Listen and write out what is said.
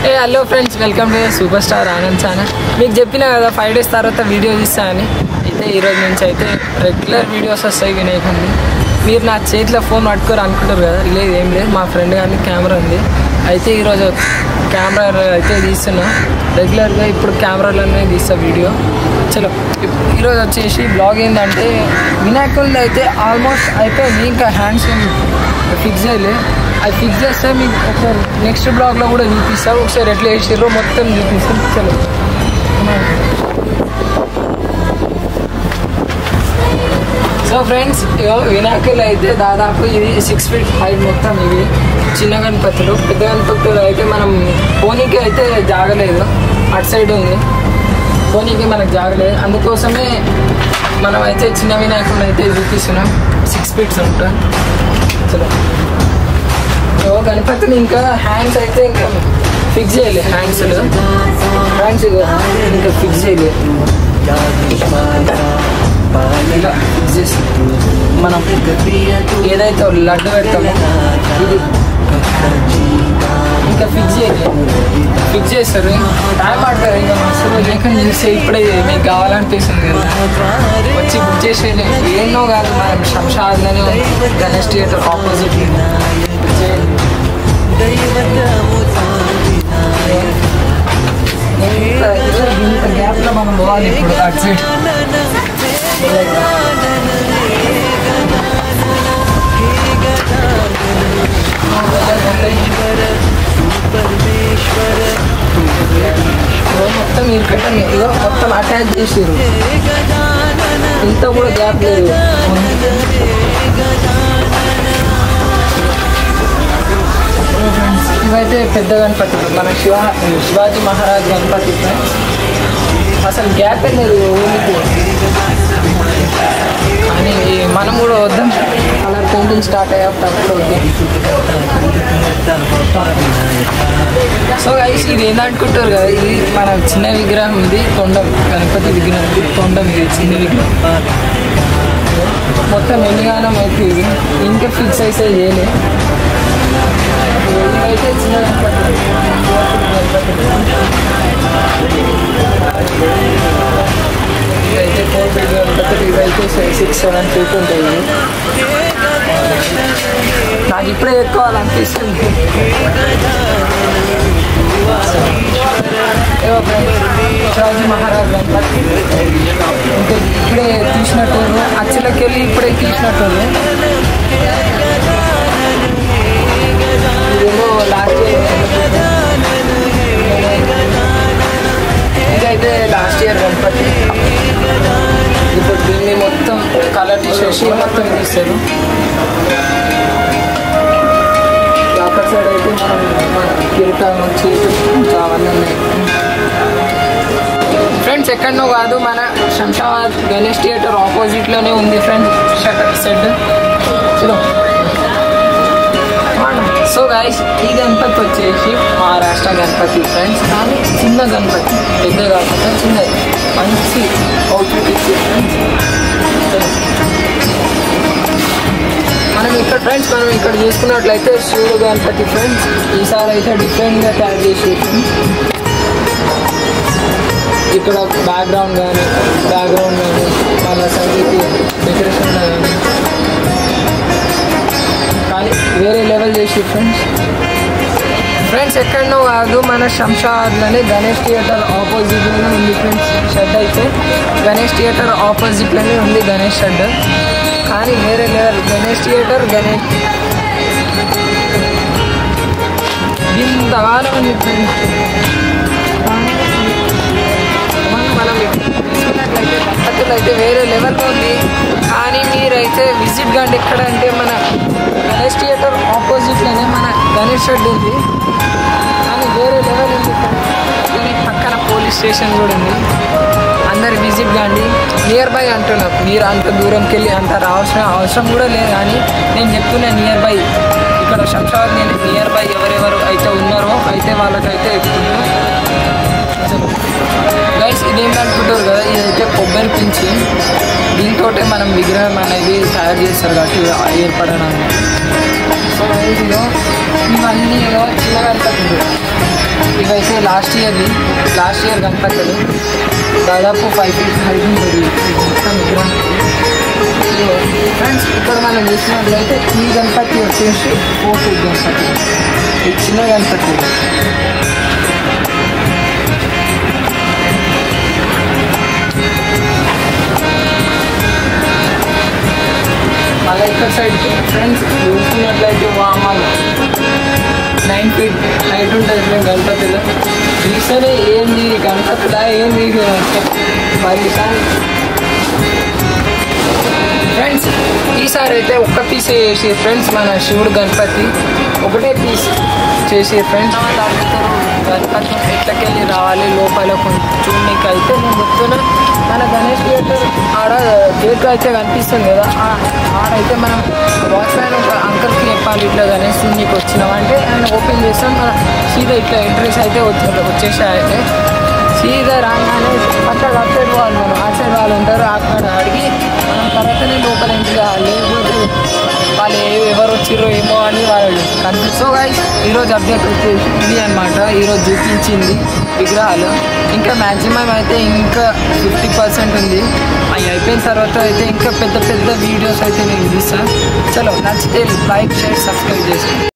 Hello friends, welcome to super star Anand channel. మీకు చెప్పిన కదా 5 days తర్వాత వీడియో తీస్తానని. అయితే ఈరోజు నుంచి అయితే రెగ్యులర్ వీడియోస్ వస్తాయి వినాయకండి. మీరు నా చేతిలో ఫోన్ పట్టుకోరు అనుకుంటారు కదా, లేదు ఏం లేదు, మా ఫ్రెండ్ కానీ కెమెరా ఉంది. అయితే ఈరోజు కెమెరా అయితే తీస్తున్నా రెగ్యులర్గా. ఇప్పుడు కెమెరాలోనే తీస్తా వీడియో. చలో ఈరోజు వచ్చేసి బ్లాగ్ ఏంటంటే వినాయకుడిది అయితే ఆల్మోస్ట్ అయిపోయింది, ఇంకా హ్యాండ్స్ ఫిక్స్ అయ్యలే. అది ఫిక్స్ చేస్తే మీకు ఒకసారి నెక్స్ట్ బ్లాగ్లో కూడా చూపిస్తాం. ఒకసారి ఎట్లా వేసిర్రో మొత్తం చూపిస్తాం. చలో సో ఫ్రెండ్స్, వినాయకులు అయితే దాదాపు ఇది 6 feet హైట్ మొత్తం. ఇవి చిన్న గణపతులు. పెద్ద గణపతులు అయితే మనం పోనీకి అయితే జాగలేదు, అటు సైడ్ ఉంది పోనీకి మనకు జాగలేదు. అందుకోసమే మనం అయితే చిన్న వినాయకుడిని అయితే చూపిస్తున్నాం. 6 feet ఉంటాం. చలో గణపతిని ఇంకా హ్యాండ్స్ అయితే ఇంకా ఫిక్స్ చేయలేదు. హ్యాండ్స్ ఇంకా ఫిక్స్ చేయలేదు. ఇలా ఫిక్స్ చేసి మనం ఏదైతే లడ్డు పెడతామో ఇది ఇంకా ఫిక్స్ చేయలేదు. ఫిక్స్ చేస్తారు, టైం పడతారు. ఇంకా మస్తు లేకుండా చూస్తే ఇప్పుడే మీకు కావాలనిపిస్తుంది కదా, వచ్చి బుక్ చేసేది ఎన్నో కాదు. మనం శంషాబాద్లోనే గణేష్ థియేటర్ ఆపోజిట్. ఇంత గ్యాప్లో మనం పోవాలి ఇప్పుడు అటు సైడ్. మొత్తం మీరు కట్టండి, ఇదో మొత్తం అటాచ్ చేసారు. ఇంత కూడా గ్యాప్ లేదు. ఇవైతే పెద్ద గణపతులు, మన శివాజీ మహారాజ్ గణపతి. అసలు గ్యాప్ లేదు ఊరికి. అని మనం కూడా వద్దాం, కలర్ పెయింటింగ్ స్టార్ట్ అయ్యేటప్పుడు వద్దాం. సో గైస్, ఇది ఏందనుకుంటారు కదా, ఇది మన చిన్న విగ్రహం. ఇది తొండం, గణపతి విగ్రహం. ఇది తొండం, ఇది చిన్న విగ్రహం. మొత్తం ఎన్నిగానం అయితే ఇది ఇంకా ఫిక్స్ అయితే చేయలే. ఇవైతే చిన్న గణపతి. ఇదైతే 4 feet గణపతి. ఇవైతే 6-7 feet ఉంటాయి. నాకు ఇప్పుడే ఎక్కువాలనిపిస్తుంది. శివాజీ మహారాజ్ గణపతి ఇంకా ఇప్పుడే తీసినట్టు, అచ్చలకి వెళ్ళి ఇప్పుడే తీసినట్టు. ఇదేమో లాస్ట్ ఇయర్, ఇదైతే లాస్ట్ ఇయర్ గణపతి. ఇప్పుడు దీన్ని మొత్తం కలర్ తీసేసి మొత్తం తీస్తారు. అక్కడ సైడ్ అయితే మనం కిరీటం వచ్చి అవన్నీ ఉన్నాయి. ఫ్రెండ్స్, ఎక్కడనో కాదు, మన శంషాబాద్ గణేష్ థియేటర్ ఆపోజిట్లోనే ఉంది ఫ్రెండ్స్ షటర్ సెట్. చలో సో గైస్, ఈ గణపతి వచ్చేసి మహారాష్ట్ర గణపతి ఫ్రెండ్స్. కానీ చిన్న గణపతి, పెద్ద కాకుండా చిన్నది, మంచి అవుట్ఫిట్ ఇచ్చి ఫ్రెండ్స్. మనం ఇక్కడ చూసుకున్నట్లయితే శివుడు గణపతి ఫ్రెండ్స్. ఈసారి అయితే డిఫరెంట్గా తయారు చేసి ఫ్రెండ్స్. ఇక్కడ బ్యాక్గ్రౌండ్ కానీ వాళ్ళ సంగీతి డెకరేషన్ కానీ వేరే లెవెల్ చేసి ఫ్రెండ్స్. ఎక్కడనో కాదు, మన శంషాబాద్లోనే గణేష్ థియేటర్ ఆపోజిట్లోనే ఉంది ఫ్రెండ్స్ షెడ్. అయితే గణేష్ థియేటర్ ఆపోజిట్లోనే ఉంది గణేష్ షెడ్. కానీ వేరే లెవెల్ గణేష్ థియేటర్. ఇంతగానో ఉంది ఫ్రెండ్స్. మనం చూసుకున్నట్లయితే గణపతులు అయితే వేరే లెవెల్లో ఉంది. కానీ మీరైతే విజిట్ కండి. ఎక్కడ అంటే మన గణేష్ థియేటర్ ఆపోజిట్లోనే మన గణేష్ షెడ్ ఉంది. కానీ వేరే లెవెల్ ఉంది. కానీ పక్కన పోలీస్ స్టేషన్ కూడా ఉంది. అందరు విజిట్ కండి. నియర్ బై అంటున్నాం, మీరు అంత దూరంకి వెళ్ళి అంత రావాల్సిన అవసరం కూడా లేదు. కానీ నేను చెప్తున్నా నియర్ బై. ఇక్కడ శంషాబాద్ నేను నియర్ బై ఎవరెవరు అయితే ఉన్నారో అయితే వాళ్ళకైతే చెప్తున్నా. గైస్, ఇదేంటనుకుంటారు కదా, ఇదైతే కొబ్బరి పించి. దీంతో మనం విగ్రహం అనేది తయారు చేస్తారు కాబట్టి ఏర్పడడానికి. సో ఇవన్నీ చిన్న గణపతులు. ఇవైతే లాస్ట్ ఇయర్ గణపతులు దాదాపు 5 feet హైట్ ఉంటుంది మొత్తం విగ్రహం. ఫ్రెండ్స్ ఇక్కడ మనం చూసినట్లయితే ఈ గణపతి వచ్చేసి 4 feet గణపతి, ఈ చిన్న గణపతి. మళ్ళీ ఇక్కడ సైడ్కి ఫ్రెండ్స్ చూసుకున్నట్లయితే వామాలు 9 feet హైట్ ఉంటుంది మేము గణపతిలో. ఈసారి ఏంది గణపతిలా ఏంది మరి ఫ్రెండ్స్ ఈసారి అయితే ఒక్క పీస్ చేసి ఫ్రెండ్స్ మన శివుడు గణపతి ఒకటే పీస్ చేసి ఫ్రెండ్స్ అడుగుతారు గణపతి ఎట్లకెళ్ళి రావాలి లోపల చూడడానికి. అయితే నేను చెప్తున్నా మన గణేష్ థియేటర్ ఆడ గేట్ అయితే కనిపిస్తుంది కదా, ఆడైతే మనం వాచ్మ్యాన్ ఒక అంకల్కి చెప్పాలి ఇట్లా గణేష్ చూడడానికి వచ్చినామంటే ఆయన ఓపెన్ చేస్తాం. మన సీదా ఇట్లా ఎంట్రీస్ అయితే వచ్చేసాయంటే సీదా రాగానే పక్కన అటు సైడ్ వాళ్ళు ఉంటారు, అక్కడ అడిగి మనం తర్వాతనే లోపల ఎంట్రీ కావాలి, లేకపోతే వాళ్ళు ఎవరు వచ్చిర్రో ఏమో అని వాళ్ళు కనిపిస్తుంది. సో గైస్ ఈరోజు అప్డేట్ వచ్చేసి ఇది అనమాట. ఈరోజు చూపించింది విగ్రహాలు. ఇంకా మ్యాక్సిమం అయితే ఇంకా 50% ఉంది. అవి అయిపోయిన తర్వాత అయితే ఇంకా పెద్ద వీడియోస్ అయితే నేను తీస్తాను. చలో నచ్చితే లైక్ షేర్ సబ్స్క్రైబ్ చేసి